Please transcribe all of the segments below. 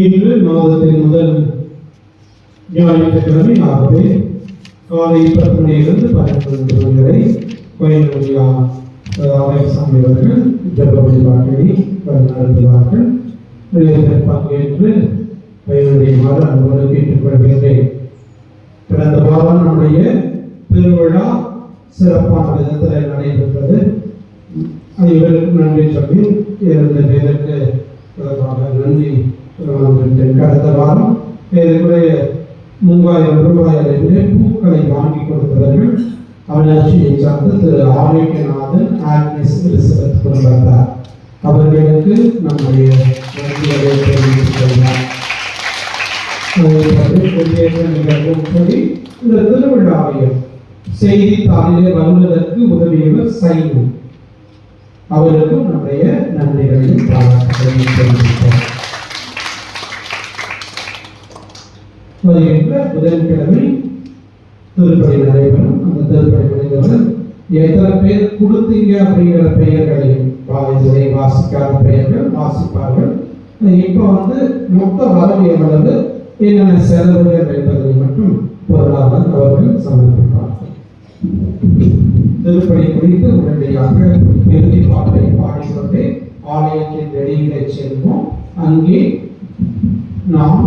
இன்று மாதத்தின் முதல் ஞாயிற்றுக்கிழமை ஆகவே காலை 10 மணியிலிருந்து 12 மணி வரை கோயிலுடைய ஆலயசாமி அவர்கள் ஜப வழிபாட்டை நடத்துவார்கள். பங்கேற்று பயனுடையவாறு அன்போடு கேட்டுக்கொள்கின்றேன். கடந்த வாரம் நம்முடைய திருவிழா சிறப்பான விதத்தில் நடைபெற்றது. அனைவருக்கும் நன்றி சொல்லி இருந்த பேருக்கு நன்றி. கடந்த வாரம் ஏறக்குறைய 3000 ரூபாய் அளவிலே பூக்களை வாங்கி கொடுத்தவர்கள் அவனாட்சியை சார்ந்த திரு ஆரோக்கியநாதன் ஆக்னஸ் எலிசபெத் குடும்பத்தார். அவர்களுக்கு நம்முடைய நன்றிகளை தெரிவித்துக் கொள்ளார். நிகழ்வுப்படி இந்த திருவிழாவையும் செய்தித்தாளிலே வருவதற்கு உதவியவர் சைமன். அவருக்கும் நம்முடைய நன்றிகளையும் பாராட்டுகளையும் தெரிவித்தோம். வருகின்ற புதன்கிழமை திருப்பணி நடைபெறும். அந்த திருப்பணி மனிதர்கள் எத்தனை பேர் கொடுத்தீங்க அப்படிங்கிற பெயர்களையும் வாசிக்காத பெயர்கள் வாசிப்பார்கள். இப்போ மொத்த வரவு எவ்வளவு, என்னென்ன செலவுகள் என்பதை மட்டும் பொருளாளர் அவர்கள் சமர்ப்பிப்பார்கள். திருப்பணி குறித்து உடனடியாக இறுதி பாட்டை பாடிக்கொண்டே ஆலயத்தின் வெளியிலே செல்வோம். அங்கே நாம்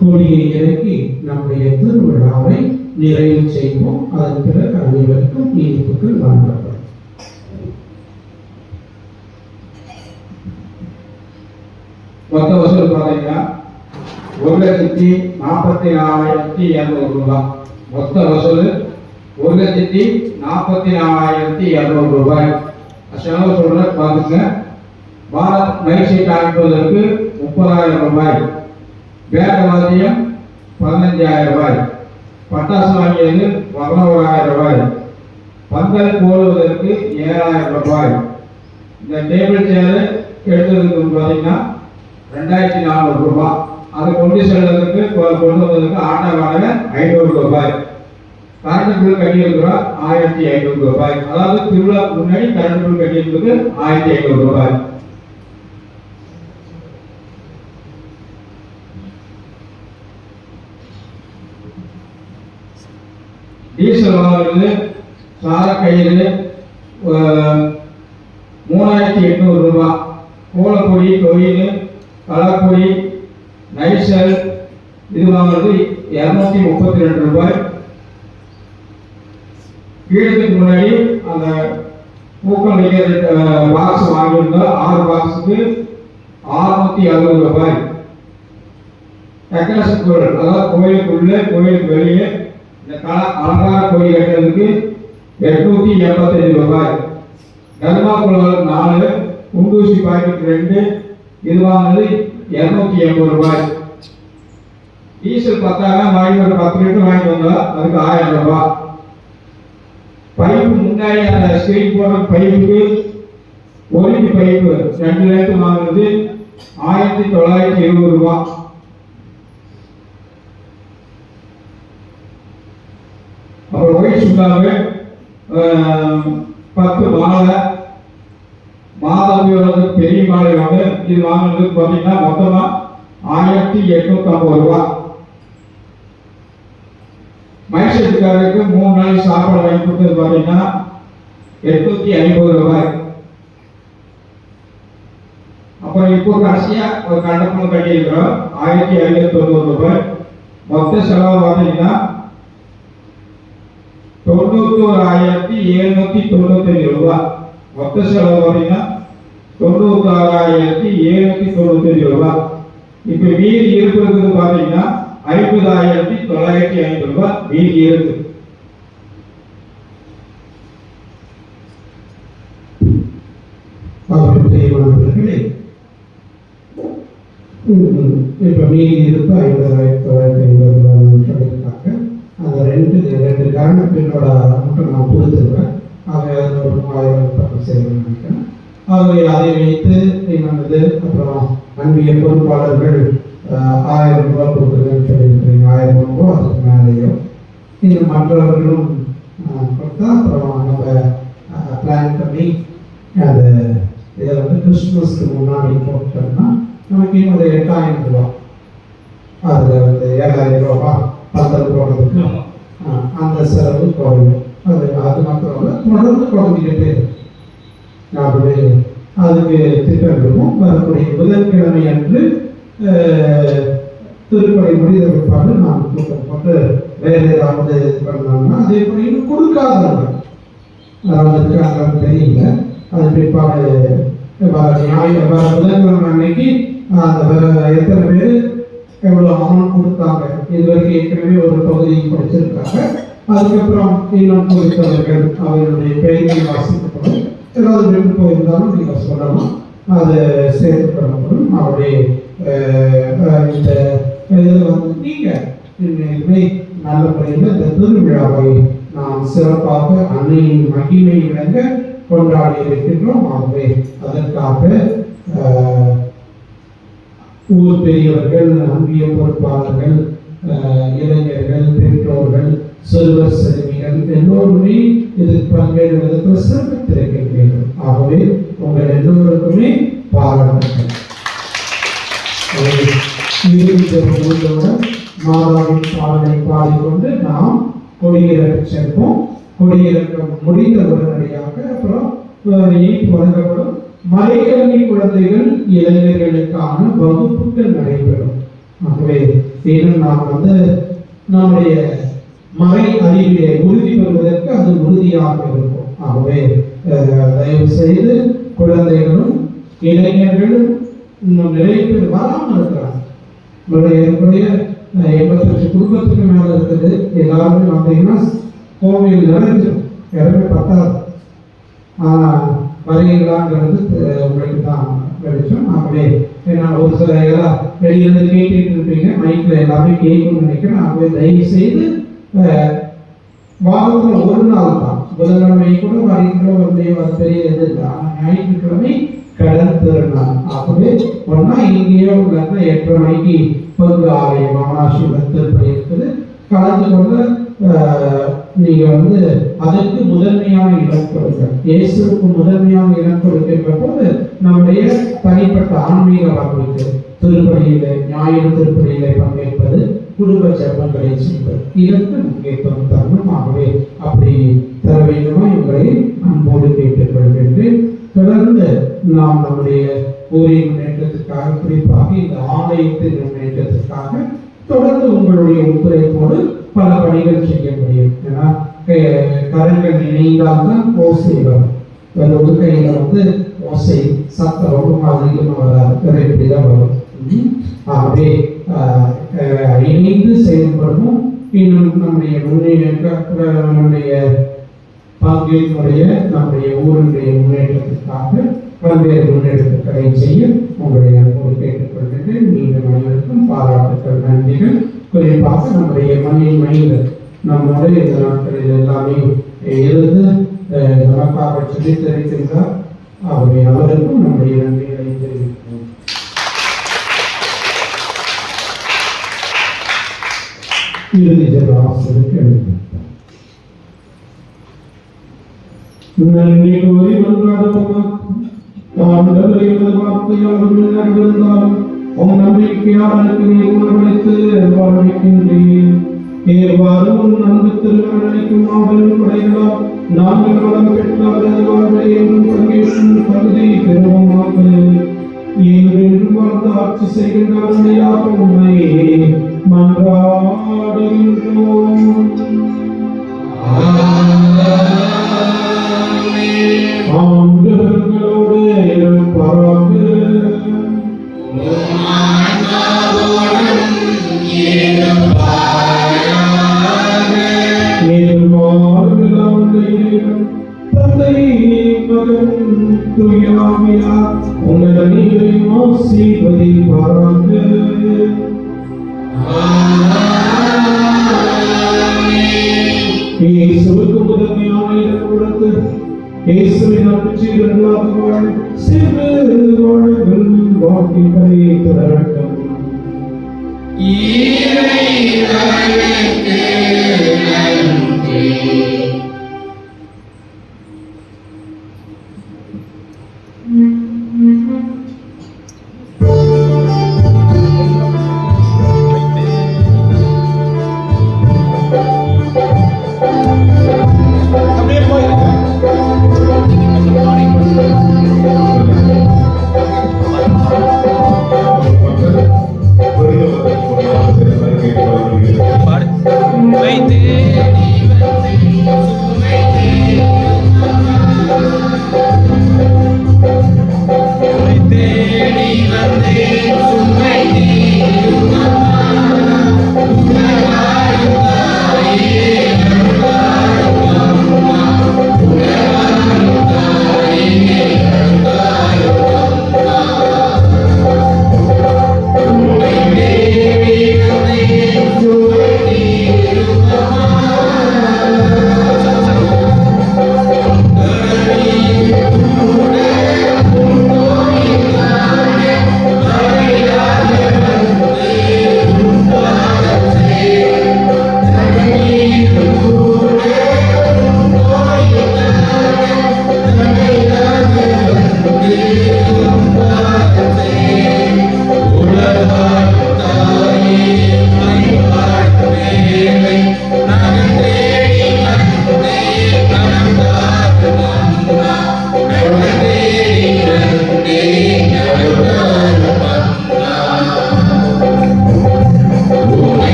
கொடியை இறக்கி நம்முடைய திருவிழாவை நிறைவு செய்வோம். அதன் பிறகு அனைவருக்கும் இனிப்புகள் வழங்கப்படும். மொத்த வசூல் பார்த்தீங்கன்னா 1,44,200 ரூபாய். மொத்த வசூல் 1,44,200 ரூபாய். செலவு சொல்ற பாருங்க. பாரத் மைக் சீட் அமைப்பதற்கு 30,000 ரூபாய். பேர வாத்தியம் 15,000 ரூபாய். பட்டாசு வாங்கியது 11,000 ரூபாய். பந்தல் போடுவதற்கு 7,000 ரூபாய். இந்த டேபிள் சேர் எடுத்ததுக்கு பார்த்தீங்கன்னா 2,400 ரூபாய். அதை கொண்டு செல்வதற்கு கொண்டு வந்ததுக்கு ஆட்டோ வாடகை 500 ரூபாய். கரண்ட் பில் கட்டியிருக்கிறோம் 1,500 ரூபாய். அதாவது திருவிழா முன்னாடி கரண்ட் பில் கட்டியிருக்கிறது 1,500 ரூபாய். டீசல் வாங்குறது சாரக்கயிறு 3,800 ரூபாய். கோலப்பொடி, கோயில், கலப்பொடி, நைசல் இது வாங்குறது 232 ரூபாய். கீழத்துக்கு முன்னாடி அந்த பூக்கள் வைக்கிற பாக்ஸ் வாங்கியிருந்தோம். 6 பாக்ஸுக்கு 660 ரூபாய். டெக்கரேஷன் பொருள், அதாவது கோயிலுக்குள்ள கோயிலுக்கு வெளியே இந்த அலங்கார கோயில் கட்டுறதுக்கு 885 ரூபாய். தர்மாக்குளம் 4, குண்டூசி பாக்கெட் 2 இது வாங்குறது 280 ரூபாய். டீசல் 10,000 வாங்கி ஒரு 10 லிட்டர் வாங்கி வந்தோம், அதுக்கு 1000 ரூபாய். பைப்பு முன்னாடி அந்த ஸ்கிரீன் போடுற பைப்புக்கு 1 இன்ச் பைப்பு 2 லிட்டர் வாங்குறது 1,920 ரூபாய். அப்புறம் ஒயிட் சுண்டாக 10 மாலை, மாதாபியோட பெரிய மாலை வாங்க இது வாங்குறதுக்கு பார்த்தீங்கன்னா மொத்தமா 1,850 ரூபாய். மைசூர்காரருக்கு 3 நாள் சாப்பாடு வாங்கி கொடுத்தது பார்த்தீங்கன்னா 850 ரூபாய். அப்புறம் இப்போ கடைசியா ஒரு கண்டப்பம் கட்டியிருக்கிறோம் 1590 ரூபாய். மொத்த செலவு பார்த்தீங்கன்னா 91,795 ரூபாய். மொத்த செலவு பார்த்தீங்கன்னா 96,795 ரூபாய். இப்ப மீதி இருக்கிறது பார்த்தீங்கன்னா 50,905 ரூபாய் மீதி இருக்கு. மாணவர்களே, இப்ப மீதி இருப்பு 50,950 சொல்லியிருக்காங்க. அந்த ரெண்டு காரணத்தினோட மட்டும் நான் கொடுத்துருவேன். ஆக ஒரு 3000 பக்கம் செய்யணும்னு நினைக்கிறேன். ஆகவே அதை வைத்து என்னது அப்புறம் அன்பிய பொறுப்பாளர்கள் 1000 ரூபாய் கொடுக்குறதுன்னு சொல்லியிருக்கிறீங்க. 1000 ரூபாய் அதுக்கு மேலேயோ இன்னும் மற்றவர்களும் கொடுத்தா அப்புறம் நம்ம பிளான் பண்ணி அது இதை கிறிஸ்துமஸ்க்கு முன்னாடி போட்டோம்னா நமக்கு இன்னும் 8000 ரூபாய், அதில் 7000 ரூபாய் பந்தல் போடுறதுக்கு அந்த செலவு குறையும். அது மாத்திரம் தொடர்ந்து குறைஞ்சிக்கிட்டே இருக்கும். ஆகவே அதுக்கு திட்டமிடுவோம். வரக்கூடிய புதன்கிழமை அன்று திருப்படை முடிந்த பிற்பாடு நாம் கூட்டம் போட்டு வேற ஏதாவது பண்ணோம்னா அதே போல இன்னும் கொடுக்காதவர்கள் இருக்காங்க தெரியல. அது பிற்பாடு புதன்கிழமை அன்னைக்கு அந்த எத்தனை பேர் எவ்வளோ அமௌண்ட் கொடுத்தாங்க, இதுவரைக்கும் ஏற்கனவே ஒரு பகுதி படிச்சிருக்காங்க. அதுக்கப்புறம் இன்னும் கொடுத்தவர்கள் அவர்களுடைய பெயர்கள் வாசிக்கப்படும். ஏதாவது விட்டு போயிருந்தாலும் நீங்கள் சொல்லணும், அதை சேர்த்து பண்ணப்படும். அவருடைய இந்த இதில் நீங்கள் இனிமே நல்ல முறையில் இந்த திருவிழாவை நாம் சிறப்பாக அன்னையின் மகிமை விளங்க கொண்டாடி இருக்கின்றோம். ஆகவே அதற்காக ஊர் பெரியவர்கள், அன்பிய பொறுப்பாளர்கள், இளைஞர்கள், பெற்றோர்கள், சிறுவர் சிறுமிகள் எல்லோருமே இதுக்கு பல்வேறு விதத்தில் சிறப்பித்திருக்கின்றீர்கள். ஆகவே உங்கள் எல்லோருக்குமே பாராட்டுங்கள். மாதாவின் பாடலை பாடிக்கொண்டு நாம் கொடியிறக்க செல்வோம். கொடியிறக்கம் முடிந்த உடனடியாக அப்புறம் வழங்கப்படும் மலைக்கல்வி குழந்தைகள் இளைஞர்களுக்கான வகுப்புகள் நடைபெறும். ஆகவே இன்னும் நாம் நம்முடைய மறை அறிவியை உறுதி பெறுவதற்கு அது உறுதியாக இருக்கும். ஆகவே தயவு செய்து குழந்தைகளும் இளைஞர்களும் இன்னும் நிறைய பேர் வராமல் இருக்கிறாங்க. என்னுடைய 88 குடும்பத்துக்கு மேல இருக்குது. எல்லாருமே பார்த்தீங்கன்னா கோவில் நிறைஞ்சிடும், இடமே பத்தாது. வருகிறாங்கிறது உங்களுக்கு தான் வெளிச்சம். ஆகவே ஏன்னா ஒரு சில எல்லாம் வெளியிலிருந்து கேட்டுட்டு இருப்பீங்க, மைக்கில் எல்லாமே கேட்கணும்னு நினைக்கிறேன். ஆகவே தயவு செய்து வாரத்தில் ஒரு நாள் தான், புதன்கிழமை கூட வருகின்ற பெரிய இது இல்லை. ஆனால் ஞாயிற்றுக்கிழமை கடன் திருநாள். ஆகவே ஒன்னா இங்கேயோ 8:30 மணிக்கு பங்கு ஆலயம் அவனாசியுடன் திருப்பதி இருக்குது. கலந்து கொள்ள நீங்க அதற்கு முதன்மையான இடம் கொடுங்க. இயேசுக்கு முதன்மையான இடம் கொடுக்கின்ற போது நம்முடைய தனிப்பட்ட ஆன்மீக வாழ்க்கைக்கு திருப்பதியில ஞாயிறு திருப்பதியில பங்கேற்பது, குடும்ப ஜெபங்களை செய்வது, இதற்கு முக்கியத்துவம் தரணும். ஆகவே அப்படி தர வேண்டுமா உங்களை அன்போடு கேட்டுக்கொள்கின்றேன். தொடர்ந்து நாம் நம்முடைய ஊரின் முன்னேற்றத்திற்காக, குறிப்பாக இந்த ஆலயத்தின் முன்னேற்றத்திற்காக தொடர்ந்து உங்களுடைய ஒத்துழைப்போடு பல பணிகள் செய்ய முடியும். ஏன்னா கரங்கள் இணைந்தால்தான் ஓசை வரும். ஒரு கையில ஓசை சத்தம் ரொம்ப அதிகமாக வராது, இப்படிதான் வரும். ஆகவே இணைந்து செயல்படணும். இன்னும் நம்முடைய நம்முடைய பங்கினுடைய நம்முடைய ஊரினுடைய முன்னேற்றத்திற்காக பல்வேறு முன்னெடுப்புகளை செய்ய உங்களை அன்போடு கேட்டுக்கொள்கின்றேன். மீண்டும் அனைவருக்கும் பாராட்டுக்கள், நன்றிகள். குறிப்பாக நம்முடைய மண்ணின் மைந்தர் நம்மோடு இந்த நாட்களில் எல்லாமே இருந்து நமக்காக சொல்லித்தருக்கின்றார். ஆகவே அவருக்கும் நம்முடைய நன்றிகளை தெரிவிக்கிறோம். இறுதி ஜெப ஆசிரியருக்கு நன்றி கூறி மன்றாடுவோம். ஆண்டவரே, வார்த்தையால் இருந்தாலும் உன் நம்பிக்கையாளருக்கு நீ உணவளித்து வாழ்விக்கின்றீர். ஏற்பாடு உன் அன்பு திருமணம் மாபெரும் படைகளால் நாங்கள் வளம் பெற்ற அவரது வாழ்வை என்றும் பங்கேற்கும் பகுதி பெறுவோமாக. என்றென்றும் வாழ்ந்து ஆட்சி செய்கின்றவர்களையாக உம்மை மன்றாடுகின்றோம். ஆண்டவர்களோடு இருப்பாராக. தந்தை மகன் தூய ஆவியார் உங்கள் அனைவரையும் ஆசீர்வதிப்பாராக. இயேசுவுக்கு முதன்மையான இடம் கொடுத்து இயேசுவின் அன்புச்சீரர்களாக வாழ சிறு வாழுங்கள் வாழ்க்கைகளை தொடரட்டும். இறைவனுக்கு நன்றி.